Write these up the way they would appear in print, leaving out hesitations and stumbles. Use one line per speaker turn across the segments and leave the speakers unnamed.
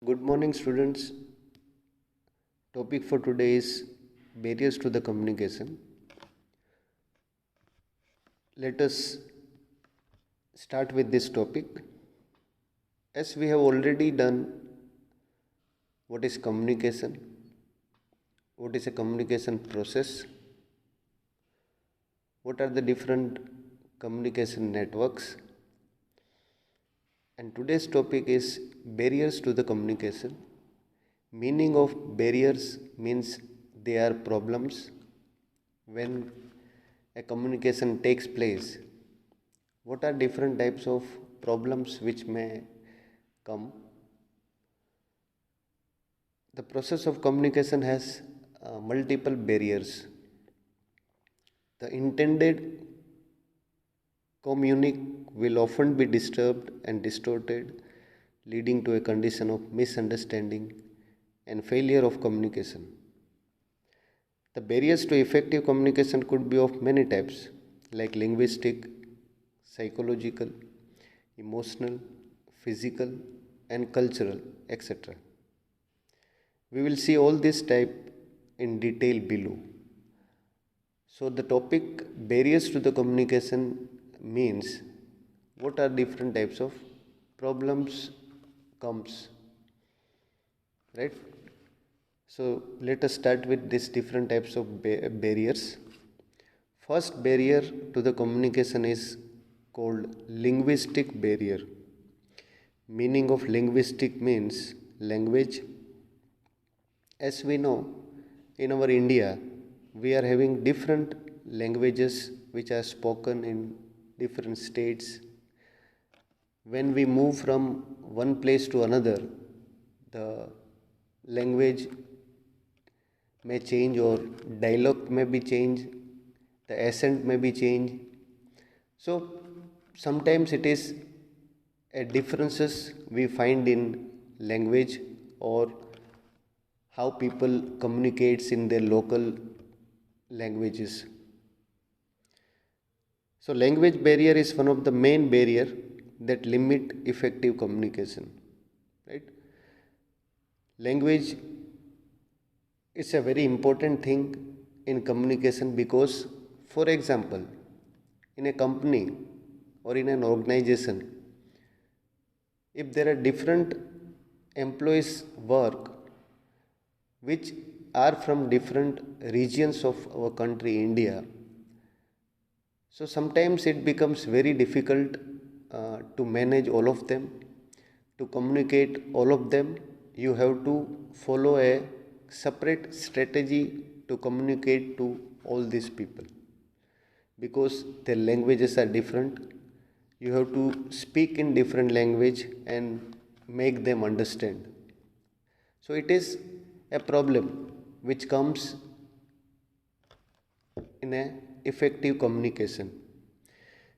Good morning, students. Topic for today is barriers to the communication. Let us start with this topic. As we have already done what is communication, what is a communication process, what are the different communication networks, and today's topic is barriers to the communication. Meaning of barriers means they are problems when a communication takes place. What are different types of problems which may come? The process of communication has multiple barriers. The intended communique will often be disturbed and distorted, leading to a condition of misunderstanding and failure of communication. The barriers to effective communication could be of many types, like linguistic, psychological, emotional, physical, and cultural, etc. We will see all this type in detail below. So the topic barriers to the communication means what are different types of problems comes, right? So let us start with these different types of barriers. First barrier to the communication is called linguistic barrier. Meaning of linguistic means language. As we know, in our India, we are having different languages which are spoken in different states. When we move from one place to another, the language may change or dialogue may be changed, the accent may be changed. So sometimes it is a differences we find in language or how people communicates in their local languages. So language barrier is one of the main barrier that limit effective communication, right? Language is a very important thing in communication because, for example, in a company or in an organization, if there are different employees work which are from different regions of our country, India, so sometimes it becomes very difficult to manage all of them, to communicate all of them. You have to follow a separate strategy to communicate to all these people because their languages are different. You have to speak in different language and make them understand. So it is a problem which comes in a effective communication.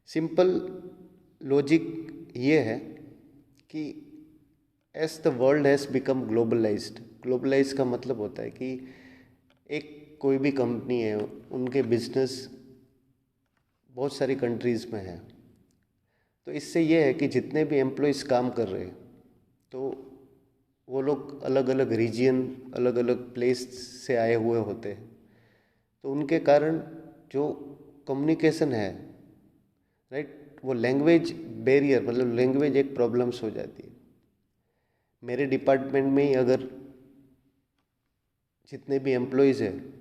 Simple logic ये है कि as the world has become globalised, globalise का मतलब होता है कि एक कोई भी कंपनी है, उनके बिजनेस बहुत सारी कंट्रीज़ में है, तो इससे ये है कि जितने भी एम्प्लॉयज़ काम कर रहे हैं तो वो लोग अलग अलग रीजन, अलग अलग प्लेस से आए हुए होते हैं, तो उनके कारण जो कम्युनिकेशन है, राइट, वो लैंग्वेज बैरियर मतलब लैंग्वेज एक प्रॉब्लम्स हो जाती है। मेरे डिपार्टमेंट में ही अगर जितने भी एम्प्लॉयज़ हैं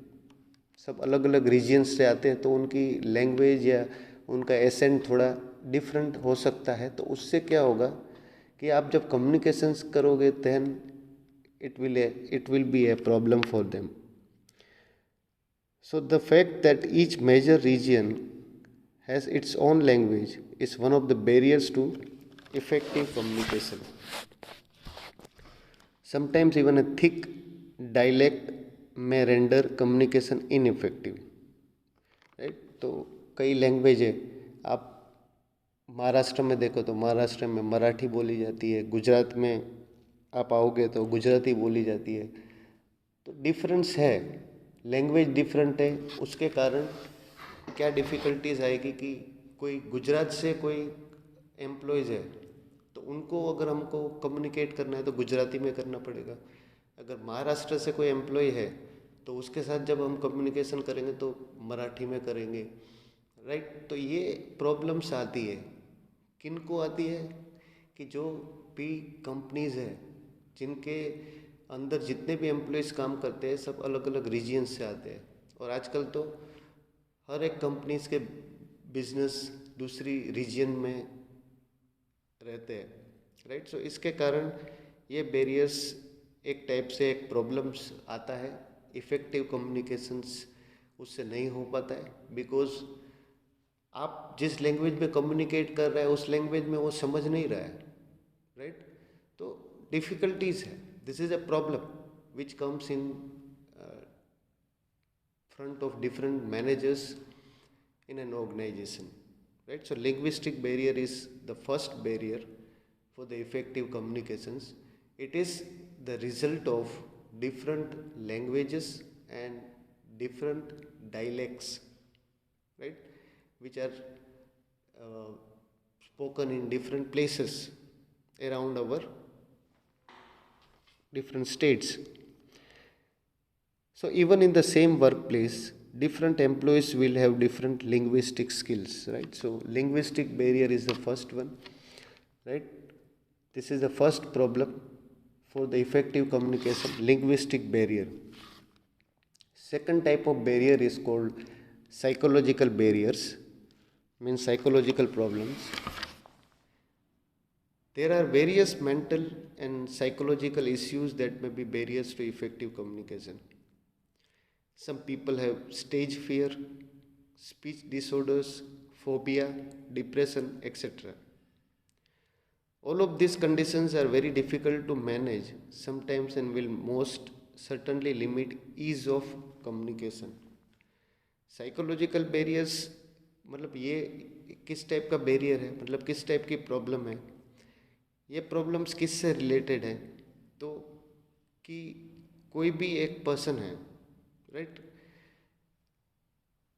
सब अलग अलग रीजन्स से आते हैं तो उनकी लैंग्वेज या उनका एसेंट थोड़ा डिफरेंट हो सकता है, तो उससे क्या होगा कि आप जब कम्युनिकेशंस करोगे then it will be a problem for them. So the fact that each major region has its own language is one of the barriers to effective communication. Sometimes even a thick dialect may render communication ineffective. Right? तो कई language है, आप महाराष्ट्र में देखो तो महाराष्ट्र में मराठी बोली जाती है, गुजरात में आप आओगे तो गुजराती बोली जाती है, तो डिफरेंस है, लैंग्वेज डिफरेंट है, उसके कारण क्या डिफ़िकल्टीज आएगी कि कोई गुजरात से कोई एम्प्लॉयज़ है तो उनको अगर हमको कम्युनिकेट करना है तो गुजराती में करना पड़ेगा। अगर महाराष्ट्र से कोई एम्प्लॉय है तो उसके साथ जब हम कम्युनिकेशन करेंगे तो मराठी में करेंगे, राइट। तो ये प्रॉब्लम्स आती है, किन को आती है कि जो भी कंपनीज है जिनके अंदर जितने भी एम्प्लॉयज़ काम करते हैं सब अलग अलग रीजन से आते हैं, और आजकल तो हर एक कंपनीज के बिजनेस दूसरी रीजन में रहते हैं, राइट। सो इसके कारण ये बैरियर्स एक टाइप से एक प्रॉब्लम्स आता है, इफ़ेक्टिव कम्युनिकेशंस उससे नहीं हो पाता है, बिकॉज आप जिस लैंग्वेज में कम्युनिकेट कर रहे हैं उस लैंग्वेज में वो समझ नहीं रहा है, राइट। तो डिफ़िकल्टीज है, this is a problem which comes in front of different managers in an organization, right. So linguistic barrier is the first barrier for the effective communications. It is the result of different languages and different dialects, right, which are uh, spoken in different places around our different states. So even in the same workplace, different employees will have different linguistic skills, right? So linguistic barrier is the first one, right? This is the first problem for the effective communication, linguistic barrier. Second type of barrier is called psychological barriers, means psychological problems. There are various mental and psychological issues that may be barriers to effective communication. Some people have stage fear, speech disorders, phobia, depression, etc. All of these conditions are very difficult to manage sometimes and will most certainly limit ease of communication. Psychological barriers मतलब ये किस type का barrier है, मतलब किस type की problem है, ये प्रॉब्लम्स किस से रिलेटेड है। तो कि कोई भी एक पर्सन है, राइट,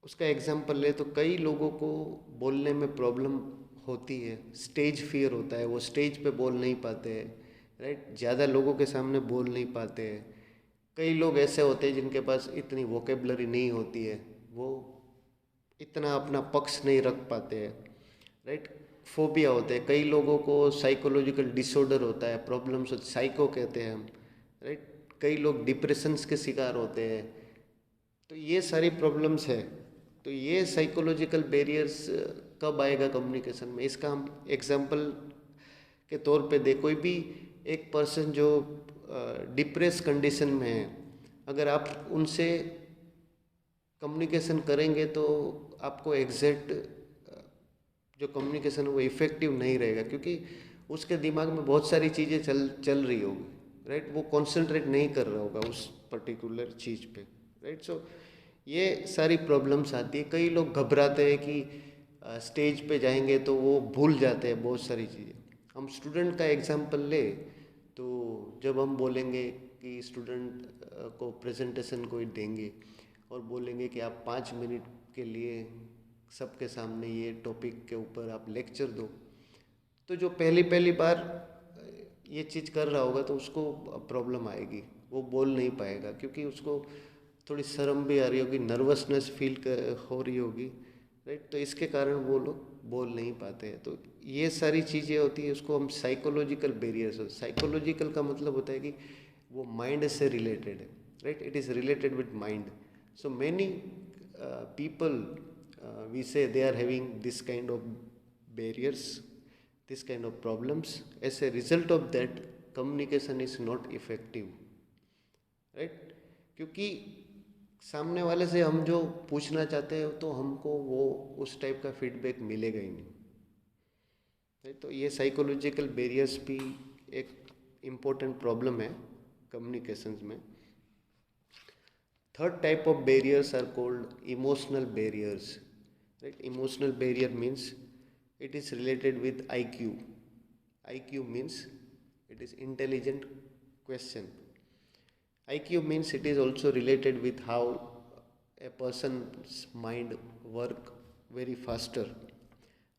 उसका एग्जांपल ले तो कई लोगों को बोलने में प्रॉब्लम होती है, स्टेज फियर होता है, वो स्टेज पे बोल नहीं पाते हैं, राइट, ज़्यादा लोगों के सामने बोल नहीं पाते हैं। कई लोग ऐसे होते हैं जिनके पास इतनी वोकेबलरी नहीं होती है, वो इतना अपना पक्ष नहीं रख पाते हैं, राइट। फोबिया होते हैं, कई लोगों को साइकोलॉजिकल डिसऑर्डर होता है, प्रॉब्लम्स साइको कहते हैं हम, राइट। कई लोग डिप्रेशंस के शिकार होते हैं। तो ये सारी प्रॉब्लम्स है। तो ये साइकोलॉजिकल बैरियर्स कब आएगा कम्युनिकेशन में, इसका हम एग्जांपल के तौर पे दे, कोई भी एक पर्सन जो डिप्रेस कंडीशन में है, अगर आप उनसे कम्युनिकेशन करेंगे तो आपको एग्जैक्ट जो कम्युनिकेशन है वो इफ़ेक्टिव नहीं रहेगा, क्योंकि उसके दिमाग में बहुत सारी चीज़ें चल रही होगी, राइट। वो कॉन्सेंट्रेट नहीं कर रहा होगा उस पर्टिकुलर चीज़ पे, राइट। सो ये सारी प्रॉब्लम्स आती है। कई लोग घबराते हैं कि स्टेज पे जाएंगे तो वो भूल जाते हैं बहुत सारी चीज़ें। हम स्टूडेंट का एग्जांपल ले तो जब हम बोलेंगे कि स्टूडेंट को प्रेजेंटेशन कोई देंगे और बोलेंगे कि आप 5 मिनट के लिए सबके सामने ये टॉपिक के ऊपर आप लेक्चर दो, तो जो पहली पहली बार ये चीज़ कर रहा होगा तो उसको प्रॉब्लम आएगी, वो बोल नहीं पाएगा, क्योंकि उसको थोड़ी शर्म भी आ रही होगी, नर्वसनेस फील हो रही होगी, राइट। तो इसके कारण वो लोग बोल नहीं पाते हैं। तो ये सारी चीज़ें होती है, उसको हम साइकोलॉजिकल बैरियर्स। साइकोलॉजिकल का मतलब होता है कि वो माइंड से रिलेटेड है, right, it is related with mind. So many people we say they are having this kind of barriers, this kind of problems. As a result of that, communication is not effective, right? क्योंकि सामने वाले से हम जो पूछना चाहते हैं तो हमको वो उस टाइप का फीडबैक मिलेगा ही नहीं, right? तो ये साइकोलॉजिकल बैरियर्स भी एक इम्पोर्टेंट प्रॉब्लम है कम्युनिकेशंस में। Third type of barriers are called emotional barriers, right? Emotional barrier means it is related with IQ. IQ means it is intelligent question. IQ means it is also related with how a person's mind work very faster,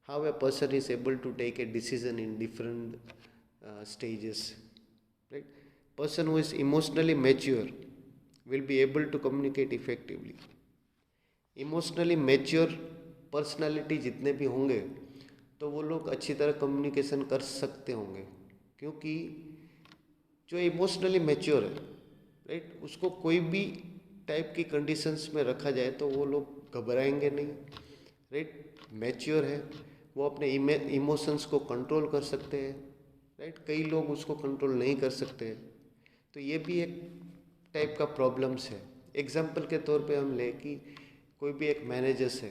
how a person is able to take a decision in different stages, right? Person who is emotionally mature will be able to communicate effectively. Emotionally mature personality जितने भी होंगे तो वो लोग अच्छी तरह communication कर सकते होंगे, क्योंकि जो इमोशनली मैच्योर है, राइट, उसको कोई भी टाइप की कंडीशंस में रखा जाए तो वो लोग घबराएंगे नहीं, राइट। मैच्योर है, वो अपने इमोशंस को कंट्रोल कर सकते हैं, राइट। कई लोग उसको कंट्रोल नहीं कर सकते हैं, तो ये भी एक टाइप का प्रॉब्लम्स है। एग्जाम्पल के तौर पे हम ले कि कोई भी एक मैनेजर्स है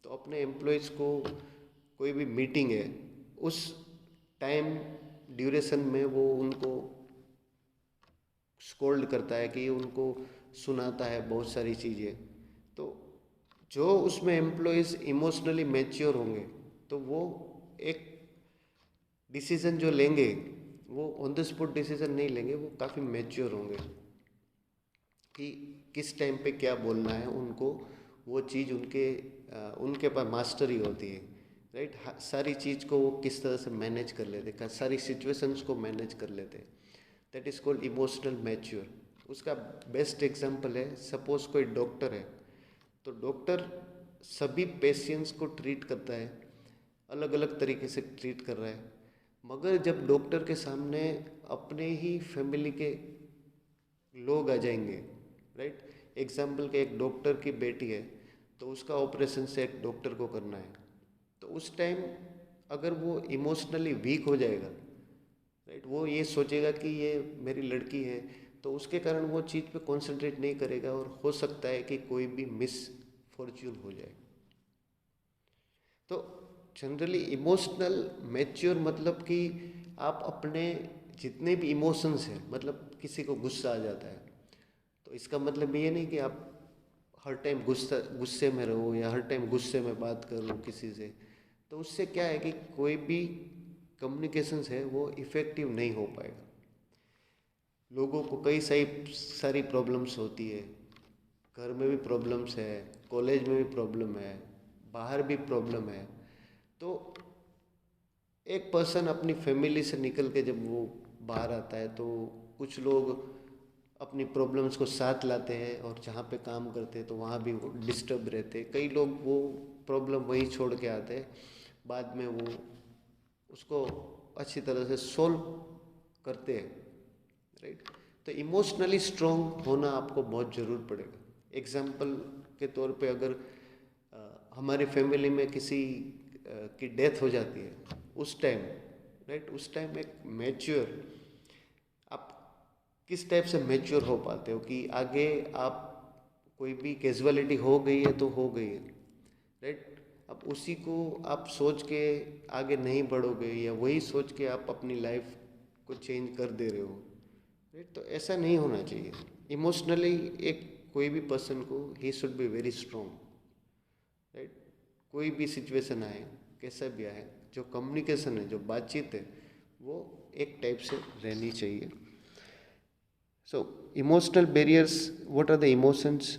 तो अपने एम्प्लॉयज़ को कोई भी मीटिंग है उस टाइम ड्यूरेशन में वो उनको स्कोल्ड करता है कि उनको सुनाता है बहुत सारी चीज़ें। तो जो उसमें एम्प्लॉयज़ इमोशनली मैच्योर होंगे तो वो एक डिसीज़न जो लेंगे वो ऑन द स्पॉट डिसीज़न नहीं लेंगे, वो काफ़ी मैच्योर होंगे कि किस टाइम पे क्या बोलना है उनको। वो चीज़ उनके पास मास्टरी होती है, राइट। सारी चीज़ को वो किस तरह से मैनेज कर लेते, सारी सिचुएशंस को मैनेज कर लेते, that is called emotional mature. उसका बेस्ट एग्जांपल है, सपोज कोई डॉक्टर है तो डॉक्टर सभी पेशेंट्स को ट्रीट करता है, अलग अलग तरीके से ट्रीट कर रहा है, मगर जब डॉक्टर के सामने अपने ही फैमिली के लोग आ जाएंगे, राइट। एग्जाम्पल के एक डॉक्टर की बेटी है तो उसका ऑपरेशन से एक डॉक्टर को करना है, तो उस टाइम अगर वो इमोशनली वीक हो जाएगा, राइट, वो ये सोचेगा कि ये मेरी लड़की है, तो उसके कारण वो चीज़ पे कंसंट्रेट नहीं करेगा और हो सकता है कि कोई भी मिस फॉर्च्यून हो जाए। तो जनरली इमोशनल मैच्योर मतलब कि आप अपने जितने भी इमोशंस हैं, मतलब किसी को गुस्सा आ जाता है तो इसका मतलब ये नहीं कि आप हर टाइम गुस्से में रहो या हर टाइम गुस्से में बात करो किसी से। तो उससे क्या है कि कोई भी कम्युनिकेशंस है वो इफ़ेक्टिव नहीं हो पाएगा। लोगों को कई सारी प्रॉब्लम्स होती है, घर में भी प्रॉब्लम्स है, कॉलेज में भी प्रॉब्लम है, बाहर भी प्रॉब्लम है। तो एक पर्सन अपनी फैमिली से निकल के जब वो बाहर आता है तो कुछ लोग अपनी प्रॉब्लम्स को साथ लाते हैं और जहाँ पे काम करते हैं तो वहाँ भी वो डिस्टर्ब रहते हैं। कई लोग वो प्रॉब्लम वहीं छोड़ के आते हैं, बाद में वो उसको अच्छी तरह से सोल्व करते हैं, राइट। तो इमोशनली स्ट्रॉन्ग होना आपको बहुत ज़रूर पड़ेगा। एग्जाम्पल के तौर पे अगर हमारी फैमिली में किसी की डेथ हो जाती है उस टाइम, राइट, उस टाइम एक मैच्योर आप किस टाइप से मैच्योर हो पाते हो कि आगे आप कोई भी कैजुअलिटी हो गई है तो हो गई है, राइट। अब उसी को आप सोच के आगे नहीं बढ़ोगे या वही सोच के आप अपनी लाइफ को चेंज कर दे रहे हो, राइट। तो ऐसा नहीं होना चाहिए। इमोशनली एक कोई भी पर्सन को he should be very strong, right. कोई भी सिचुएशन आए, कैसा भी आए, जो कम्युनिकेशन है, जो बातचीत है, वो एक टाइप से रहनी चाहिए। So, emotional barriers, what are the emotions?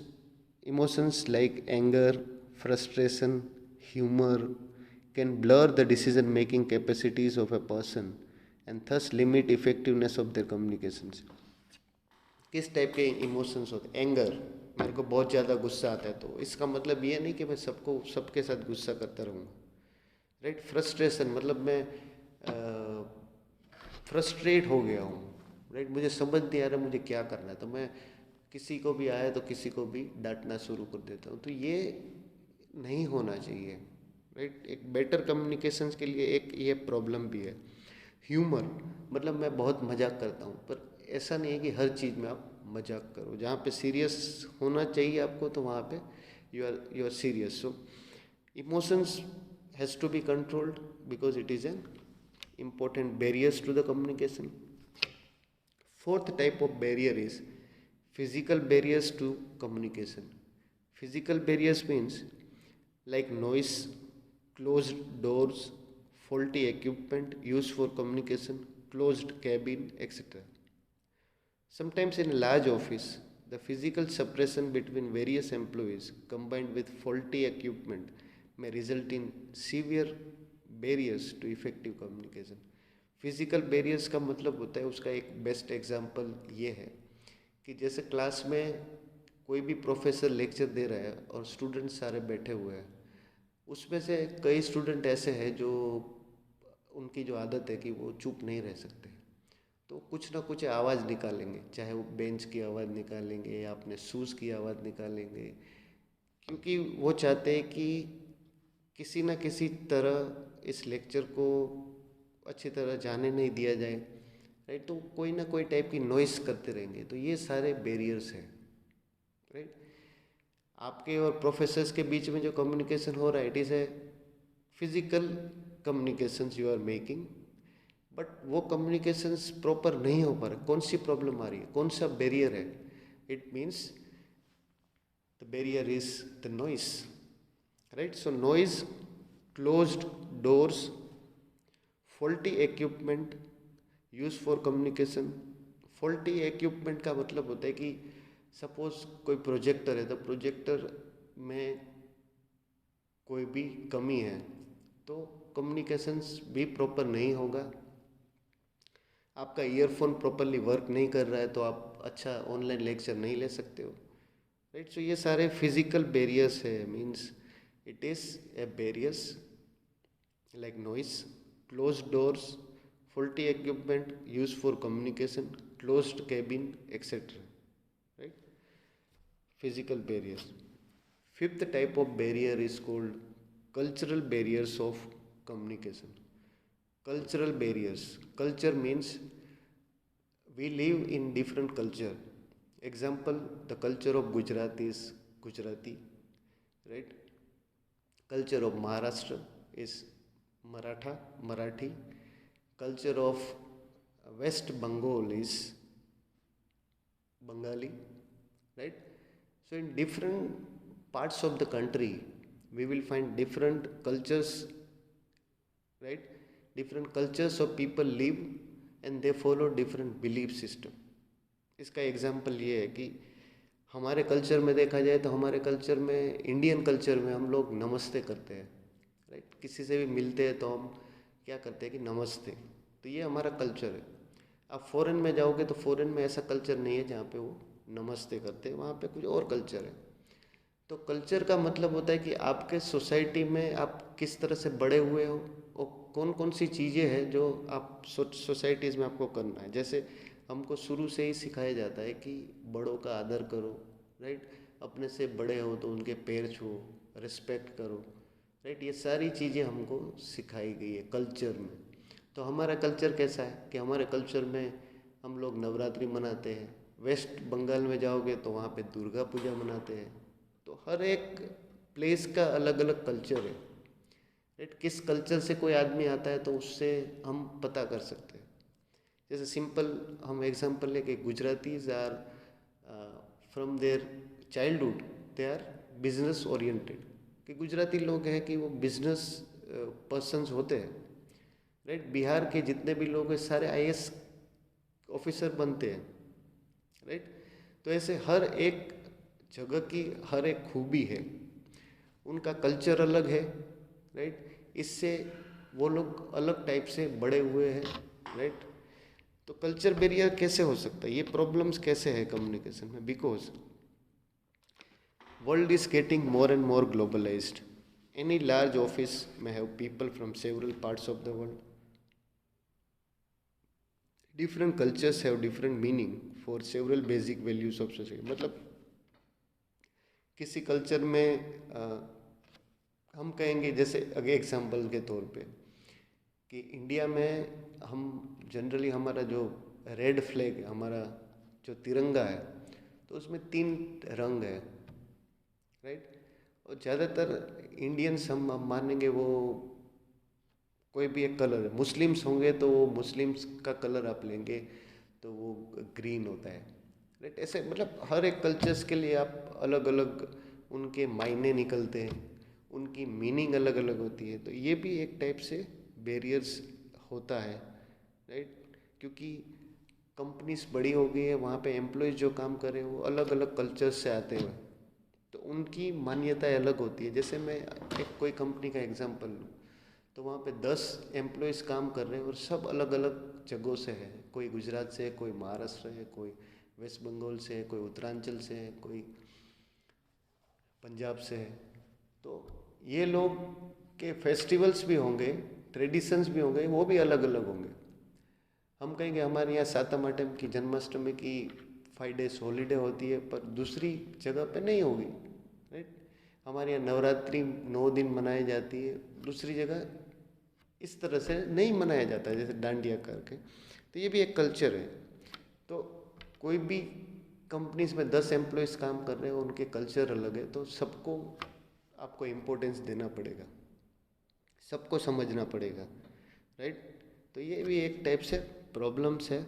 Emotions like anger, frustration, humor can blur the decision making capacities of a person and thus limit effectiveness of their communications. किस टाइप के इमोशंस होते हैं? Anger, मेरे को बहुत ज़्यादा गुस्सा आता है, तो इसका मतलब ये नहीं कि मैं सबके साथ गुस्सा करता रहूँगा, राइट। फ्रस्ट्रेशन मतलब मैं फ्रस्ट्रेट हो गया हूँ, राइट, मुझे समझ नहीं आ रहा मुझे क्या करना है, तो मैं किसी को भी आया तो किसी को भी डांटना शुरू कर देता हूँ। तो ये नहीं होना चाहिए, राइट। एक बेटर कम्युनिकेशंस के लिए एक ये प्रॉब्लम भी है। ह्यूमर मतलब मैं बहुत मजाक करता हूँ, पर ऐसा नहीं है कि हर चीज़ में आप मजाक करो। जहाँ पे सीरियस होना चाहिए आपको तो वहाँ पे you are serious. So emotions has to be controlled because it is an important barriers to the communication. Fourth type of barrier is physical barriers to communication. Physical barriers means like noise, closed doors, faulty equipment used for communication, closed cabin, etc. Sometimes in a large office, the physical separation between various employees combined with faulty equipment may result in severe barriers to effective communication. Physical barriers का मतलब होता है, उसका एक best example ये है कि जैसे क्लास में कोई भी प्रोफेसर लेक्चर दे रहा है और स्टूडेंट सारे बैठे हुए हैं, उसमें से कई स्टूडेंट ऐसे हैं जो उनकी जो आदत है कि वो चुप नहीं रह सकते, तो कुछ ना कुछ आवाज़ निकालेंगे, चाहे वो बेंच की आवाज़ निकालेंगे या अपने शूज़ की आवाज़ निकालेंगे, क्योंकि वो चाहते हैं कि किसी न किसी तरह इस लेक्चर को अच्छी तरह जाने नहीं दिया जाए, राइट। तो कोई ना कोई टाइप की नॉइस करते रहेंगे, तो ये सारे बैरियर्स हैं, राइट। आपके और प्रोफेसर्स के बीच में जो कम्युनिकेशन हो रहा है, it is a physical communications you are making, but वो कम्युनिकेशंस प्रॉपर नहीं हो पा रहे। कौन सी प्रॉब्लम आ रही है, कौन सा बैरियर है? It means the barrier is the noise, right. So noise, closed doors, faulty equipment use for communication. Faulty equipment का मतलब होता है कि सपोज कोई प्रोजेक्टर है, तो प्रोजेक्टर में कोई भी कमी है तो कम्युनिकेशंस भी प्रॉपर नहीं होगा। आपका ईयरफोन प्रॉपरली वर्क नहीं कर रहा है तो आप अच्छा ऑनलाइन लेक्चर नहीं ले सकते हो, राइट। सो ये सारे फिजिकल बैरियर्स है, means it is A barriers like noise, closed doors, faulty equipment used for communication, closed cabin, etc. Right? Physical barriers. Fifth type of barrier is called cultural barriers of communication. Cultural barriers. Culture means we live in different culture. Example, the culture of Gujarat is Gujarati, right? Culture of Maharashtra is Marathi. Culture of West Bengal is Bengali, right? So in different parts of the country, we will find different cultures, right? Different cultures of people live and they follow different belief system. इसका example ये है कि हमारे culture में देखा जाए तो हमारे कल्चर में, इंडियन कल्चर में हम लोग नमस्ते करते हैं, राइट। किसी से भी मिलते हैं तो हम क्या करते हैं कि नमस्ते, तो ये हमारा कल्चर है। आप फॉरेन में जाओगे तो फॉरेन में ऐसा कल्चर नहीं है जहाँ पे वो नमस्ते करते हैं, वहाँ पे कुछ और कल्चर है। तो कल्चर का मतलब होता है कि आपके सोसाइटी में आप किस तरह से बड़े हुए हो और कौन कौन सी चीज़ें हैं जो आप सोसाइटीज़ में आपको करना है। जैसे हमको शुरू से ही सिखाया जाता है कि बड़ों का आदर करो, राइट। अपने से बड़े हो तो उनके पैर छुओ, रिस्पेक्ट करो, राइट। ये सारी चीज़ें हमको सिखाई गई है कल्चर में। तो हमारा कल्चर कैसा है कि हमारे कल्चर में हम लोग नवरात्रि मनाते हैं। वेस्ट बंगाल में जाओगे तो वहाँ पे दुर्गा पूजा मनाते हैं। तो हर एक प्लेस का अलग अलग कल्चर है, राइट। किस कल्चर से कोई आदमी आता है तो उससे हम पता कर सकते हैं। जैसे सिंपल हम एग्जांपल लेके, Gujaratis are from their childhood they are business oriented, कि गुजराती लोग हैं कि वो बिजनेस पर्सन्स होते हैं, राइट। बिहार के जितने भी लोग हैं सारे आईएएस ऑफिसर बनते हैं, राइट। तो ऐसे हर एक जगह की हर एक खूबी है, उनका कल्चर अलग है, राइट। इससे वो लोग अलग टाइप से बड़े हुए हैं, राइट। तो कल्चर बैरियर कैसे हो सकता है, ये प्रॉब्लम्स कैसे है कम्युनिकेशन में? Because world is getting more and more globalised. Any large office may have people from several parts of the world. Different cultures have different meaning for several basic values of society. मतलब किसी culture में हम कहेंगे, जैसे अगे example के तौर पे कि इंडिया में हम जनरली हमारा जो रेड फ्लैग है, हमारा जो तिरंगा है, तो उसमें 3 रंग है, राइट। और ज़्यादातर इंडियंस हम मानेंगे वो कोई भी एक कलर है। मुस्लिम्स होंगे तो वो मुस्लिम्स का कलर आप लेंगे तो वो ग्रीन होता है, राइट। ऐसे मतलब हर एक कल्चर्स के लिए आप अलग अलग उनके मायने निकलते हैं, उनकी मीनिंग अलग अलग होती है। तो ये भी एक टाइप से बैरियर्स होता है, राइट। क्योंकि कंपनीज बड़ी हो गई है, वहाँ पे एम्प्लॉयज़ जो काम कर रहे हैं वो अलग अलग कल्चर से आते हैं, तो उनकी मान्यताएं अलग होती है। जैसे मैं एक कोई कंपनी का एग्जांपल लूँ, तो वहाँ पे 10 एम्प्लॉयज़ काम कर रहे हैं और सब अलग अलग जगहों से है। कोई गुजरात से है, कोई महाराष्ट्र है, कोई वेस्ट बंगाल से है, कोई उत्तरांचल से है, कोई पंजाब से है। तो ये लोग के फेस्टिवल्स भी होंगे, ट्रेडिशंस भी होंगे, वो भी अलग अलग होंगे। हम कहेंगे हमारे यहाँ सातम आठम की जन्माष्टमी की 5 days हॉलीडे होती है, पर दूसरी जगह पे नहीं होगी, राइट। हमारे यहाँ नवरात्रि 9 दिन मनाई जाती है, दूसरी जगह इस तरह से नहीं मनाया जाता है, जैसे डांडिया करके। तो ये भी एक कल्चर है। तो कोई भी कंपनीज में 10 एम्प्लॉयज़ काम कर रहे हैं, उनके कल्चर अलग है, तो सबको आपको इम्पोर्टेंस देना पड़ेगा, सबको समझना पड़ेगा, राइट। तो ये भी एक टाइप से प्रॉब्लम्स है।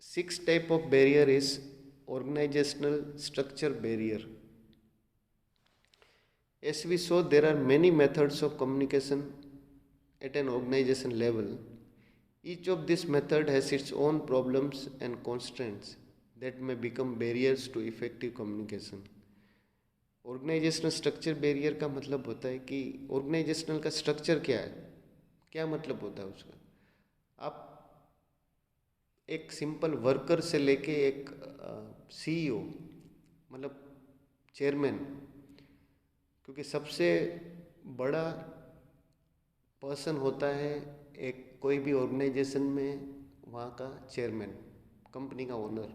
6th type of barrier is organizational structure barrier. As we saw, there are many methods of communication at an organization level. Each of these method has its own problems and constraints that may become barriers to effective communication. Organisational structure barrier का मतलब होता है कि organisational का structure क्या है, क्या मतलब होता है उसका। आप एक सिंपल वर्कर से लेके एक सीईओ, मतलब चेयरमैन, क्योंकि सबसे बड़ा पर्सन होता है एक कोई भी ऑर्गेनाइजेशन में वहाँ का चेयरमैन, कंपनी का ओनर।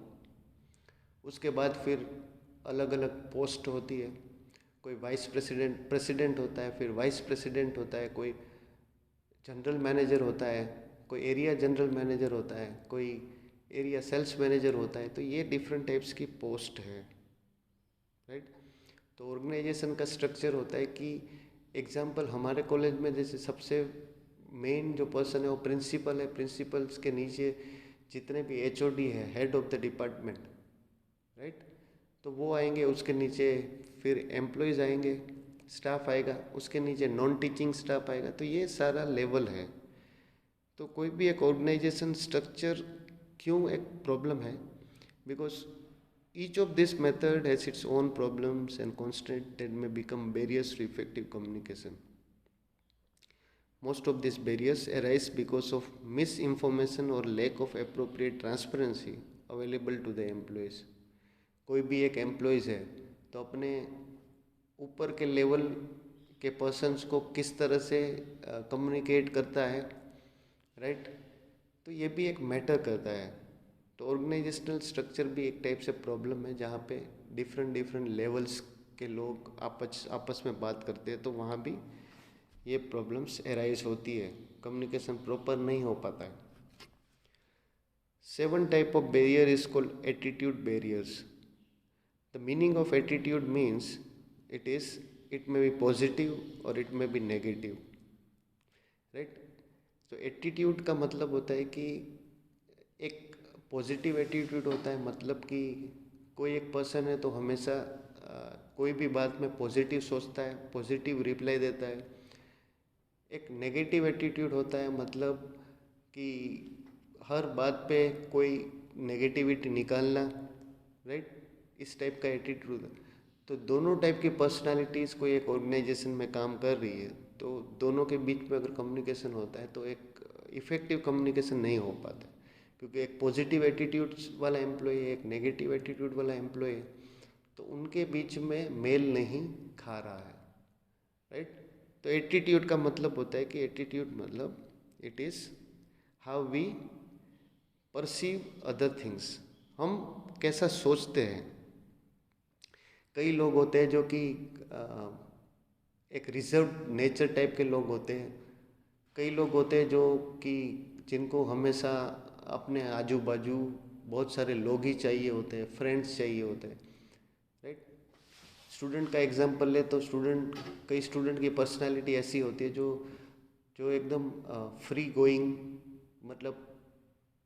उसके बाद फिर अलग अलग पोस्ट होती है, कोई वाइस प्रेसिडेंट, प्रेसिडेंट होता है, फिर वाइस प्रेसिडेंट होता है, कोई जनरल मैनेजर होता है, कोई एरिया जनरल मैनेजर होता है, कोई एरिया सेल्स मैनेजर होता है। तो ये डिफरेंट टाइप्स की पोस्ट है, राइट। तो ऑर्गेनाइजेशन का स्ट्रक्चर होता है कि एग्जांपल हमारे कॉलेज में जैसे सबसे मेन जो पर्सन है वो प्रिंसिपल है। प्रिंसिपल्स के नीचे जितने भी एचओडी है, head of the department, right, तो वो आएंगे। उसके नीचे फिर एम्प्लॉयज़ आएंगे, स्टाफ आएगा, उसके नीचे नॉन टीचिंग स्टाफ आएगा। तो ये सारा लेवल है। तो कोई भी एक ऑर्गेनाइजेशन स्ट्रक्चर क्यों एक प्रॉब्लम है, because each of this method has its own problems and constraint that may become barriers to effective communication. Most of these barriers arise because of misinformation or lack of appropriate transparency available to the employees. कोई भी एक employees है तो अपने ऊपर के level के persons को किस तरह से कम्युनिकेट करता है, राइट। तो ये भी एक मैटर करता है। तो ऑर्गेनाइजेशनल स्ट्रक्चर भी एक टाइप से प्रॉब्लम है, जहाँ पे डिफरेंट लेवल्स के लोग आपस में बात करते हैं, तो वहाँ भी ये प्रॉब्लम्स एराइज होती है, कम्युनिकेशन प्रॉपर नहीं हो पाता है। 7 type of barrier is called attitude barriers. The meaning of attitude means it may be positive or it may be negative, right? तो एटीट्यूड का मतलब होता है कि एक पॉजिटिव एटीट्यूड होता है, मतलब कि कोई एक पर्सन है तो हमेशा कोई भी बात में पॉजिटिव सोचता है, पॉजिटिव रिप्लाई देता है। एक नेगेटिव एटीट्यूड होता है, मतलब कि हर बात पे कोई नेगेटिविटी निकालना, राइट, इस टाइप का एटीट्यूड। तो दोनों टाइप की पर्सनालिटीज़ कोई एक ऑर्गेनाइजेशन में काम कर रही है, तो दोनों के बीच में अगर कम्युनिकेशन होता है तो एक इफ़ेक्टिव कम्युनिकेशन नहीं हो पाता, क्योंकि एक पॉजिटिव एटीट्यूड वाला एम्प्लॉय, एक नेगेटिव एटीट्यूड वाला एम्प्लॉय, तो उनके बीच में मेल नहीं खा रहा है, राइट। तो एटीट्यूड का मतलब होता है कि एटीट्यूड मतलब it is how we perceive other things, हम कैसा सोचते हैं। कई लोग होते हैं जो कि एक रिजर्व नेचर टाइप के लोग होते हैं। कई लोग होते हैं जो कि जिनको हमेशा अपने आजू बाजू बहुत सारे लोग ही चाहिए होते हैं, फ्रेंड्स चाहिए होते हैं, राइट। स्टूडेंट का एग्जांपल ले तो कई स्टूडेंट की पर्सनालिटी ऐसी होती है जो जो एकदम फ्री गोइंग, मतलब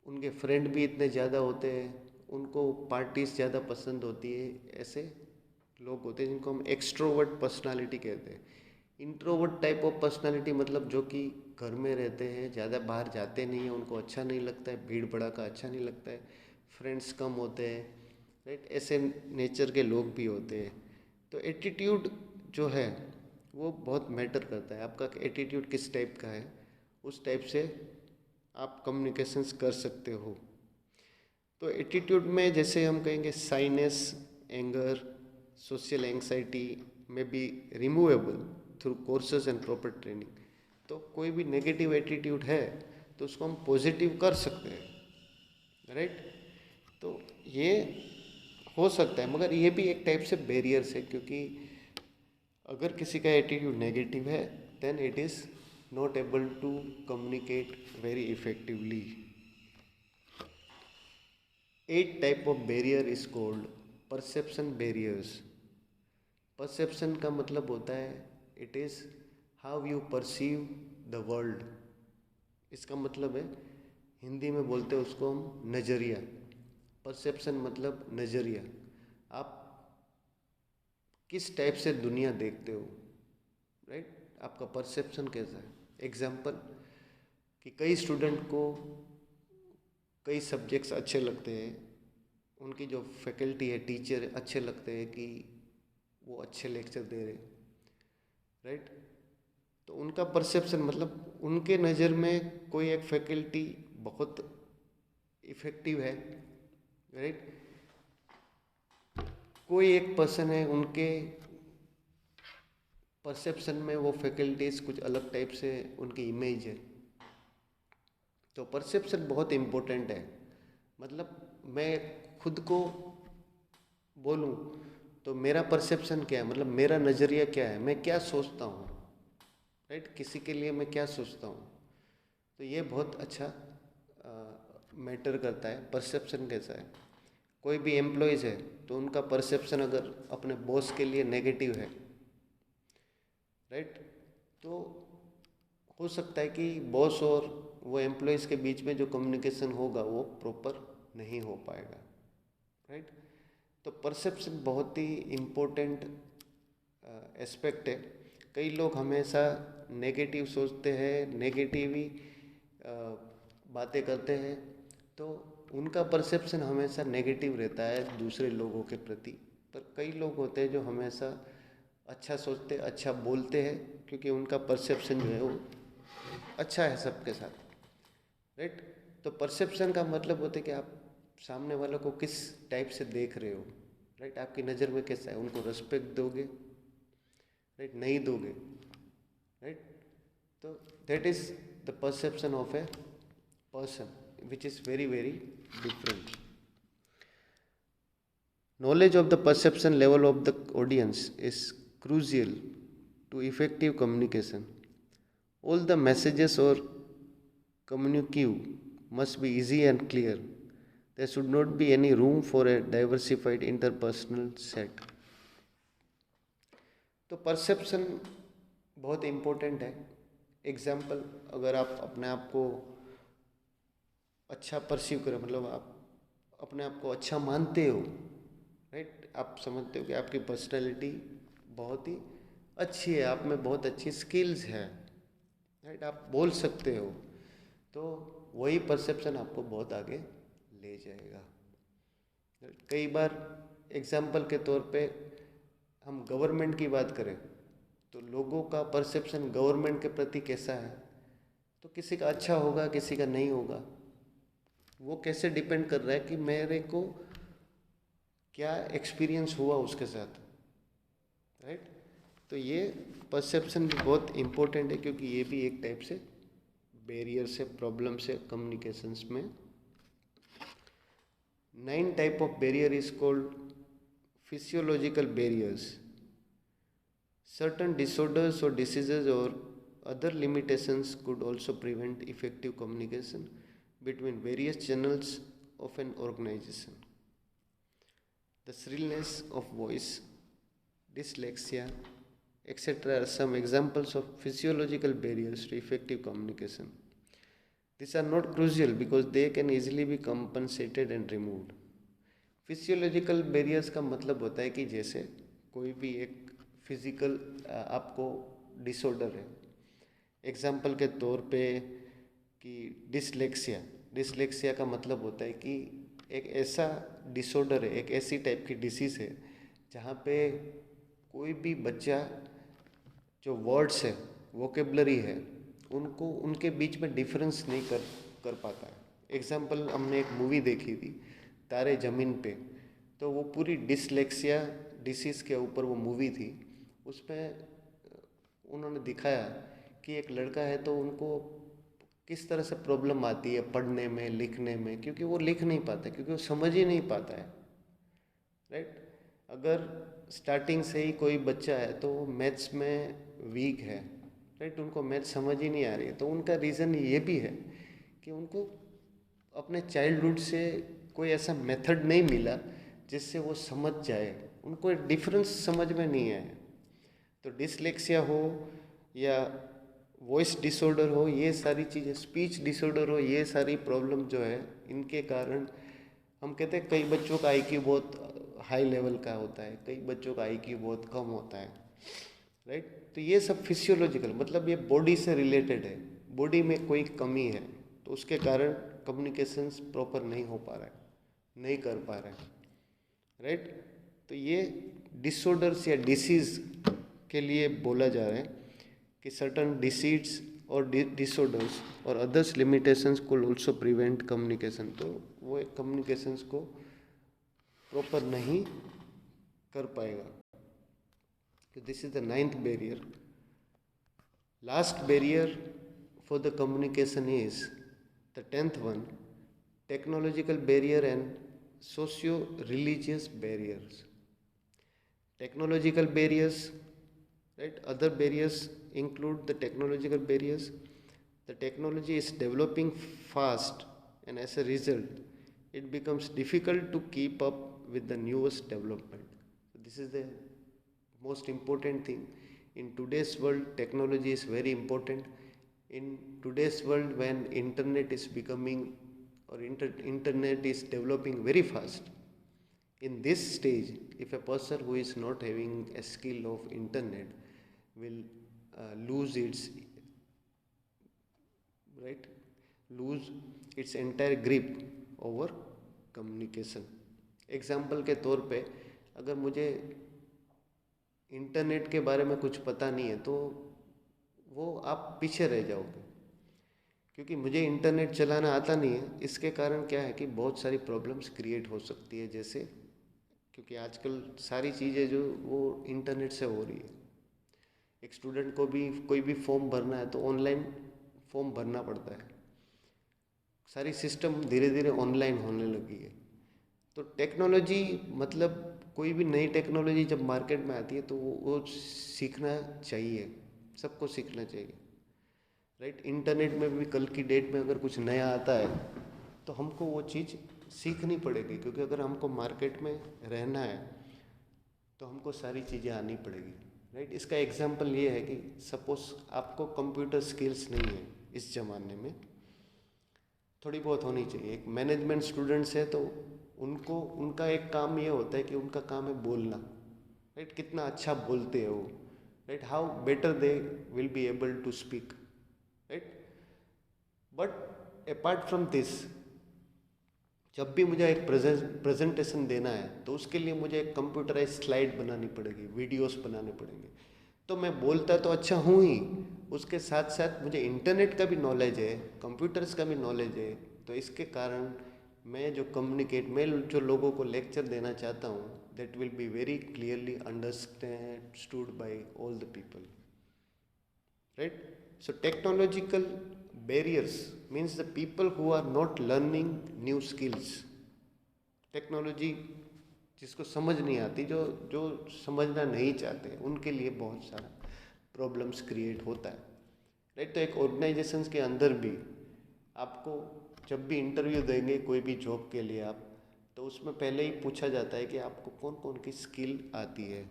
उनके फ्रेंड भी इतने ज़्यादा होते हैं, उनको पार्टीज ज़्यादा पसंद होती है। ऐसे लोग होते हैं जिनको हम एक्सट्रोवर्ट पर्सनालिटी कहते हैं। इंट्रोवर्ट टाइप ऑफ पर्सनालिटी मतलब जो कि घर में रहते हैं, ज़्यादा बाहर जाते नहीं हैं, उनको अच्छा नहीं लगता है, भीड़ भड़ाका अच्छा नहीं लगता है, फ्रेंड्स कम होते हैं, राइट। ऐसे नेचर के लोग भी होते हैं। तो एटीट्यूड जो है वो बहुत मैटर करता है। आपका एटीट्यूड किस टाइप का है, उस टाइप से आप कम्युनिकेशंस कर सकते हो। तो एटीट्यूड में जैसे हम कहेंगे साइनेस, एंगर, सोशल एंग्जाइटी में be removable through courses and proper training. तो कोई भी नेगेटिव एटीट्यूड है तो उसको हम पॉजिटिव कर सकते हैं, राइट। तो ये हो सकता है, मगर ये भी एक टाइप से बैरियर्स है, क्योंकि अगर किसी का एटीट्यूड नेगेटिव है then it is not able to communicate very effectively. 8 type of barrier is called perception barriers. Perception का मतलब होता है it is how you perceive the world. इसका मतलब है, हिंदी में बोलते हैं उसको हम नज़रिया। परसेप्शन मतलब नज़रिया, आप किस टाइप से दुनिया देखते हो, राइट। आपका परसेप्शन कैसा है। एग्जाम्पल कि कई स्टूडेंट को कई सब्जेक्ट्स अच्छे लगते हैं, उनकी जो फैकल्टी है, टीचर अच्छे लगते हैं कि वो अच्छे लेक्चर दे रहे, राइट। तो उनका परसेप्शन मतलब उनके नज़र में कोई एक फैकल्टी बहुत इफ़ेक्टिव है, राइट। कोई एक पर्सन है, उनके परसेप्शन में वो फैकल्टीज कुछ अलग टाइप से उनकी इमेज है। तो परसेप्शन बहुत इम्पोर्टेंट है। मतलब मैं खुद को बोलूं तो मेरा परसेप्शन क्या है, मतलब मेरा नज़रिया क्या है, मैं क्या सोचता हूँ, राइट। किसी के लिए मैं क्या सोचता हूँ, तो ये बहुत अच्छा मैटर करता है परसेप्शन कैसा है। कोई भी एम्प्लॉयज़ है तो उनका परसेप्शन अगर अपने बॉस के लिए नेगेटिव है, राइट, तो हो सकता है कि बॉस और वो एम्प्लॉयज़ के बीच में जो कम्युनिकेशन होगा वो प्रॉपर नहीं हो पाएगा, राइट। तो परसेप्शन बहुत ही इम्पोर्टेंट एस्पेक्ट है। कई लोग हमेशा नेगेटिव सोचते हैं, नेगेटिव ही बातें करते हैं, तो उनका परसेप्शन हमेशा नेगेटिव रहता है दूसरे लोगों के प्रति। पर कई लोग होते हैं जो हमेशा अच्छा सोचते, अच्छा बोलते हैं, क्योंकि उनका परसेप्शन जो है वो अच्छा है सबके साथ, राइट। तो परसेप्शन का मतलब होता है कि आप सामने वालों को किस टाइप से देख रहे हो, राइट। आपकी नज़र में कैसा है, उनको रिस्पेक्ट दोगे, राइट, नहीं दोगे, राइट। तो that is the perception of a person which is very very different. Knowledge of the perception level of the audience is crucial to effective communication. All the messages or communique must be easy and clear. There should not be any room for a diversified interpersonal set. तो perception बहुत important है। Example, अगर आप अपने आप को अच्छा perceive करें, मतलब आप अपने आप को अच्छा मानते हो, राइट, आप समझते हो कि आपकी पर्सनैलिटी बहुत ही अच्छी है, आप में बहुत अच्छी स्किल्स है, राइट, आप बोल सकते हो, तो वही परसेप्शन आपको बहुत आगे ले जाएगा। कई बार एग्जाम्पल के तौर पे हम गवर्नमेंट की बात करें तो लोगों का परसेप्शन गवर्नमेंट के प्रति कैसा है, तो किसी का अच्छा होगा, किसी का नहीं होगा। वो कैसे डिपेंड कर रहा है कि मेरे को क्या एक्सपीरियंस हुआ उसके साथ, राइट। तो ये परसेप्शन भी बहुत इम्पोर्टेंट है, क्योंकि ये भी एक टाइप से बैरियर से, प्रॉब्लम से कम्युनिकेशंस में। 9 type of barrier is called physiological barriers. Certain disorders or diseases or other limitations could also prevent effective communication between various channels of an organization. The shrillness of voice, dyslexia, etc. are some examples of physiological barriers to effective communication. These are not crucial because they can easily be compensated and removed. Physiological barriers का मतलब होता है कि जैसे कोई भी एक physical आपको डिसऑर्डर है। एग्जाम्पल के तौर पे कि डिसलेक्सिया, डिसलेक्सिया का मतलब होता है कि एक ऐसा डिसऑर्डर है, एक ऐसी टाइप की डिसीज़ है जहाँ पे कोई भी बच्चा जो वर्ड्स है, वोकेबलरी है, उनको उनके बीच में डिफरेंस नहीं कर पाता है। एग्जाम्पल, हमने एक मूवी देखी थी तारे ज़मीन पे, तो वो पूरी डिसलेक्सिया डिसीज़ के ऊपर वो मूवी थी। उसमें उन्होंने दिखाया कि एक लड़का है तो उनको किस तरह से प्रॉब्लम आती है पढ़ने में, लिखने में, क्योंकि वो लिख नहीं पाता, क्योंकि वो समझ ही नहीं पाता है, राइट। अगर स्टार्टिंग से ही कोई बच्चा है तो वो मैथ्स में वीक है, राइट, उनको मैथ्स समझ ही नहीं आ रही है, तो उनका रीज़न ये भी है कि उनको अपने चाइल्डहुड से कोई ऐसा मेथड नहीं मिला जिससे वो समझ जाए, उनको डिफरेंस समझ में नहीं आया। तो डिसलेक्सिया हो या वॉइस डिसऑर्डर हो, ये सारी चीज़ें, स्पीच डिसऑर्डर हो, ये सारी प्रॉब्लम जो है, इनके कारण हम कहते हैं कई बच्चों का आईक्यू बहुत हाई लेवल का होता है, कई बच्चों का आईक्यू बहुत कम होता है, राइट। तो ये सब फिजियोलॉजिकल, मतलब ये बॉडी से रिलेटेड है, बॉडी में कोई कमी है तो उसके कारण कम्युनिकेशंस प्रॉपर नहीं हो पा रहा है, नहीं कर पा रहे हैं, राइट। तो ये डिसऑर्डर्स या डिसीज़ के लिए बोला जा रहा है कि सर्टन डिसीड्स और डिसऑर्डर्स और अदर्स लिमिटेशंस को ऑल्सो प्रिवेंट कम्युनिकेशन। तो वो कम्युनिकेशंस को प्रॉपर नहीं कर पाएगा। तो this is the 9th barrier. Last barrier for the communication is the 10th one, technological barrier and socio-religious barriers. Technological barriers, right? Other barriers include the technological barriers. The technology is developing fast, and as a result, it becomes difficult to keep up with the newest development. So this is the most important thing. In today's world, technology is very important. In today's world, when internet is becoming or internet is developing very fast, in this stage, if a person who is not having a skill of internet will lose its right lose its entire grip over communication. Example के तौर पे, अगर मुझे internet के बारे में कुछ पता नहीं है तो वो आप पीछे रह जाओगे, क्योंकि मुझे इंटरनेट चलाना आता नहीं है। इसके कारण क्या है कि बहुत सारी प्रॉब्लम्स क्रिएट हो सकती है, जैसे क्योंकि आजकल सारी चीज़ें जो वो इंटरनेट से हो रही है। एक स्टूडेंट को भी कोई भी फॉर्म भरना है तो ऑनलाइन फॉर्म भरना पड़ता है, सारी सिस्टम धीरे धीरे ऑनलाइन होने लगी है। तो टेक्नोलॉजी, मतलब कोई भी नई टेक्नोलॉजी जब मार्केट में आती है तो वो सीखना चाहिए, सबको सीखना चाहिए, राइट। इंटरनेट में भी कल की डेट में अगर कुछ नया आता है तो हमको वो चीज़ सीखनी पड़ेगी, क्योंकि अगर हमको मार्केट में रहना है तो हमको सारी चीज़ें आनी पड़ेगी, राइट। इसका एग्जांपल ये है कि सपोज आपको कंप्यूटर स्किल्स नहीं है, इस ज़माने में थोड़ी बहुत होनी चाहिए। एक मैनेजमेंट स्टूडेंट्स है तो उनको, उनका एक काम ये होता है कि उनका काम है बोलना, राइट। कितना अच्छा बोलते हैं वो, right, how better they will be able to speak, right. But apart from this, जब भी मुझे एक प्रेजेंटेशन देना है तो उसके लिए मुझे एक कंप्यूटराइज स्लाइड बनानी पड़ेगी, वीडियोस बनाने पड़ेंगे। तो मैं बोलता तो अच्छा हूँ ही, उसके साथ साथ मुझे इंटरनेट का भी नॉलेज है, कंप्यूटर्स का भी नॉलेज है। तो इसके कारण मैं जो लोगों को लेक्चर देना चाहता हूँ, that will be very clearly understood by all the people, right. So technological barriers means the people who are not learning new skills. Technology जिसको समझ नहीं आती, जो जो समझना नहीं चाहते, उनके लिए बहुत सारा प्रॉब्लम्स क्रिएट होता है, राइट। तो एक ऑर्गेनाइजेशंस के अंदर भी आपको जब भी इंटरव्यू देंगे कोई भी जॉब के लिए आप, तो उसमें पहले ही पूछा जाता है कि आपको कौन कौन की स्किल आती है,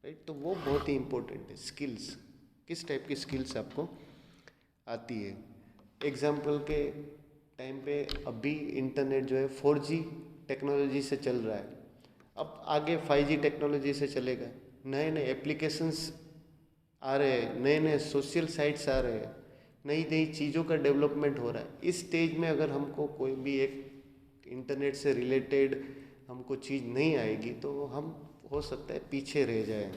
राइट। तो वो बहुत ही इम्पोर्टेंट है, स्किल्स, किस टाइप की स्किल्स आपको आती है। एग्जाम्पल के टाइम पे अभी इंटरनेट जो है 4G टेक्नोलॉजी से चल रहा है, अब आगे 5G टेक्नोलॉजी से चलेगा। नए नए एप्लीकेशंस आ रहे हैं, नए नए सोशल साइट्स आ रहे हैं, नई नई चीज़ों का डेवलपमेंट हो रहा है। इस स्टेज में अगर हमको कोई भी एक इंटरनेट से रिलेटेड हमको चीज़ नहीं आएगी तो हम हो सकता है पीछे रह जाए।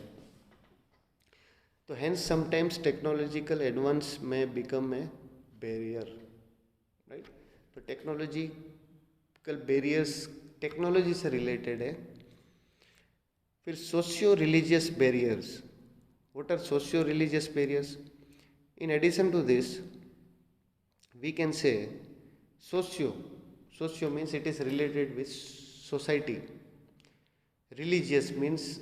तो hence sometimes technological advance may become a barrier, right? तो टेक्नोलॉजिकल बैरियर्स टेक्नोलॉजी से रिलेटेड है. फिर socio religious barriers. What are socio religious barriers? In addition to this, we can say socio means it is related with society. Religious means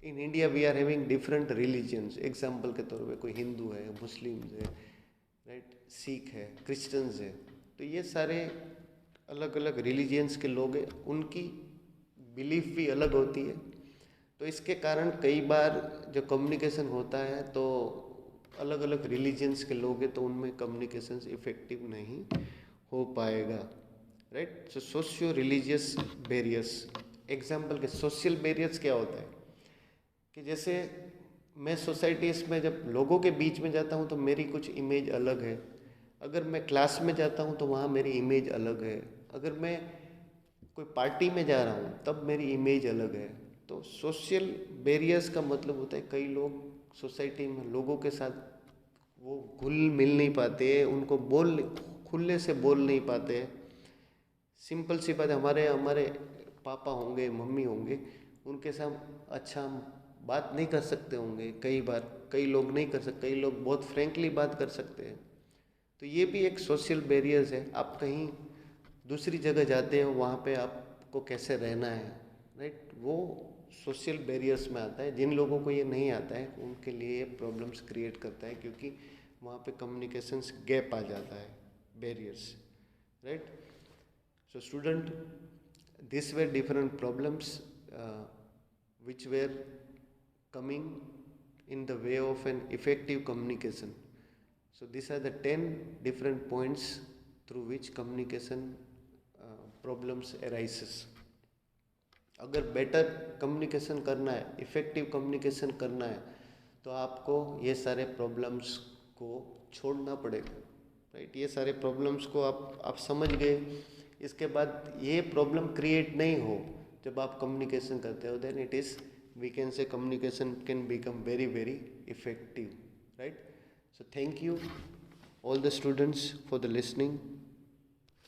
in India we are having different religions. Example के तौर पे कोई हिंदू है, मुस्लिम है, right, Sikh है, Christians है. तो ये सारे अलग अलग रिलीजियंस के लोग हैं, उनकी बिलीफ भी अलग होती है. तो इसके कारण कई बार जो कम्युनिकेशन होता है तो अलग अलग रिलीजियंस के लोग हैं तो उनमें कम्युनिकेशन इफेक्टिव नहीं हो पाएगा, राइट. सो सोशियो रिलीजियस बैरियर्स. एग्जाम्पल के सोशल बैरियर्स क्या होता है कि जैसे मैं सोसाइटीज़ में जब लोगों के बीच में जाता हूँ तो मेरी कुछ इमेज अलग है. अगर मैं क्लास में जाता हूँ तो वहाँ मेरी इमेज अलग है. अगर मैं कोई पार्टी में जा रहा हूँ तब मेरी इमेज अलग है. तो सोशल बैरियर्स का मतलब होता है कई लोग सोसाइटी में लोगों के साथ वो घुल मिल नहीं पाते, उनको खुले से बोल नहीं पाते. सिंपल सी बात है, हमारे पापा होंगे, मम्मी होंगे, उनके साथ अच्छा बात नहीं कर सकते होंगे. कई बार कई लोग नहीं कर सकते, कई लोग बहुत फ्रेंकली बात कर सकते हैं. तो ये भी एक सोशल बैरियर्स है. आप कहीं दूसरी जगह जाते हो, वहाँ पे आपको कैसे रहना है, राइट, वो सोशल बैरियर्स में आता है. जिन लोगों को ये नहीं आता है उनके लिए ये प्रॉब्लम्स क्रिएट करता है, क्योंकि वहाँ पे कम्युनिकेशंस गैप आ जाता है, barriers, right. So student, these were different problems which were coming in the way of an effective communication. So these are the 10 different points through which communication problems arises. अगर better communication करना है, effective communication करना है, तो आपको ये सारे problems को छोड़ना पड़ेगा, राइट. ये सारे प्रॉब्लम्स को आप समझ गए. इसके बाद ये प्रॉब्लम क्रिएट नहीं हो जब आप कम्युनिकेशन करते हो, then it is we can say communication can become very very effective, right. So thank you all the students for the listening.